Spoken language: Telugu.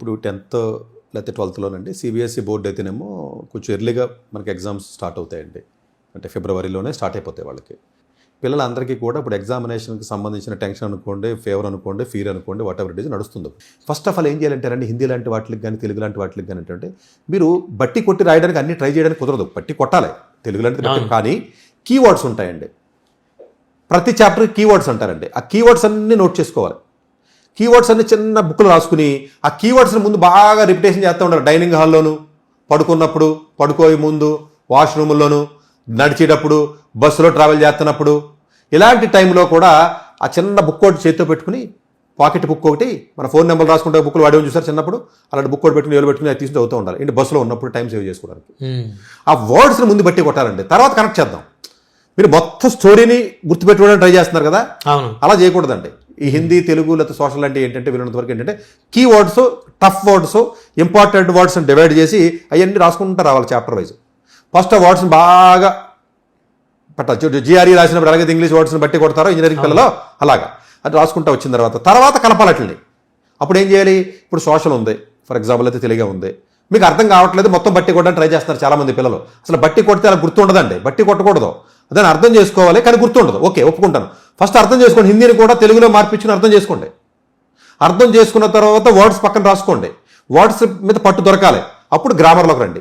ఇప్పుడు 10th లేకపోతే 12thలోనండి సిబిఎస్ఈ బోర్డు అయితేనేమో కొంచెం ఎర్లీగా మనకి ఎగ్జామ్స్ స్టార్ట్ అవుతాయండి. అంటే ఫిబ్రవరిలోనే స్టార్ట్ అయిపోతాయి వాళ్ళకి. పిల్లలందరికీ కూడా ఇప్పుడు ఎగ్జామినేషన్కి సంబంధించిన టెన్షన్ అనుకోండి, ఫీవర్ అనుకోండి, ఫీర్ అనుకోండి, వాట్ ఎవర్ ఇట్ ఈజ్ నడుస్తుంది. ఫస్ట్ ఆఫ్ ఆల్ ఏం చేయాలంటారండి, హిందీ లాంటి వాటికి కానీ తెలుగు లాంటి వాటికి కానీ ఏంటంటే మీరు బట్టి కొట్టి రాయడానికి అన్ని ట్రై చేయడానికి కుదరదు. బట్టి కొట్టాలి తెలుగు లాంటి బట్టి, కానీ కీవర్డ్స్ ఉంటాయండి. ప్రతి చాప్టర్కి కీవర్డ్స్ అంటారండి. ఆ కీవర్డ్స్ అన్నీ నోట్ చేసుకోవాలి. కీవర్డ్స్ అన్ని చిన్న బుక్లు రాసుకుని ఆ కీవర్డ్స్ని ముందు బాగా రిపిటేషన్ చేస్తూ ఉండాలి. డైనింగ్ హాల్లోను, పడుకున్నప్పుడు, పడుకోయే ముందు, వాష్రూమ్లోను, నడిచేటప్పుడు, బస్సులో ట్రావెల్ చేస్తున్నప్పుడు, ఇలాంటి టైంలో కూడా ఆ చిన్న బుక్ ఒకటి చేతితో పెట్టుకుని, పాకెట్ బుక్ ఒకటి, మన ఫోన్ నెంబర్ రాసుకుంటే బుక్లు వాడేమని చూసారు చిన్నప్పుడు, అలాంటి బుక్ ఒకటి పెట్టుకుని ఏళ్ళు పెట్టుకుని అది తీసుకుని అవుతూ ఉండాలి. ఇంటి బస్సులో ఉన్నప్పుడు టైం సేవ్ చేసుకోవడానికి. ఆ వర్డ్స్ని ముందు బట్టి కొట్టాలండి, తర్వాత కనెక్ట్ చేద్దాం. మీరు మొత్తం స్టోరీని గుర్తుపెట్టుకోవడానికి ట్రై చేస్తున్నారు కదా, అలా చేయకూడదండి. ఈ హిందీ, తెలుగు లేకపోతే సోషల్ అంటే ఏంటంటే వీళ్ళంత వరకు ఏంటంటే కీవర్డ్స్, టఫ్ వర్డ్స్, ఇంపార్టెంట్ వర్డ్స్ని డివైడ్ చేసి అవన్నీ రాసుకుంటూ రావాలి చాప్టర్ వైజ్. ఫస్ట్ ఆ వర్డ్స్ని బాగా పెట్టచ్చు. జిఆర్ఈ రాసినప్పుడు అలాగే ఇంగ్లీష్ వర్డ్స్ని బట్టి కొడతారో ఇంజనీరింగ్ పిల్లలు, అలాగా అది రాసుకుంటూ వచ్చిన తర్వాత కలపాలట్లని. అప్పుడు ఏం చేయాలి, ఇప్పుడు సోషల్ ఉంది ఫర్ ఎగ్జాంపుల్, అయితే తెలుగే ఉంది, మీకు అర్థం కావట్లేదు, మొత్తం బట్టి కొట్టడానికి ట్రై చేస్తున్నారు చాలామంది పిల్లలు. అసలు బట్టి కొడితే అలా గుర్తుండదండి, బట్టి కొట్టకూడదు, దాన్ని అర్థం చేసుకోవాలి, కానీ గుర్తుండదు. ఓకే, ఒప్పుకుంటాను. ఫస్ట్ అర్థం చేసుకోండి, హిందీని కూడా తెలుగులో మార్పించుకుని అర్థం చేసుకోండి. అర్థం చేసుకున్న తర్వాత వర్డ్స్ పక్కన రాసుకోండి, వర్డ్స్ మీద పట్టు దొరకాలి, అప్పుడు గ్రామర్లోకి రండి.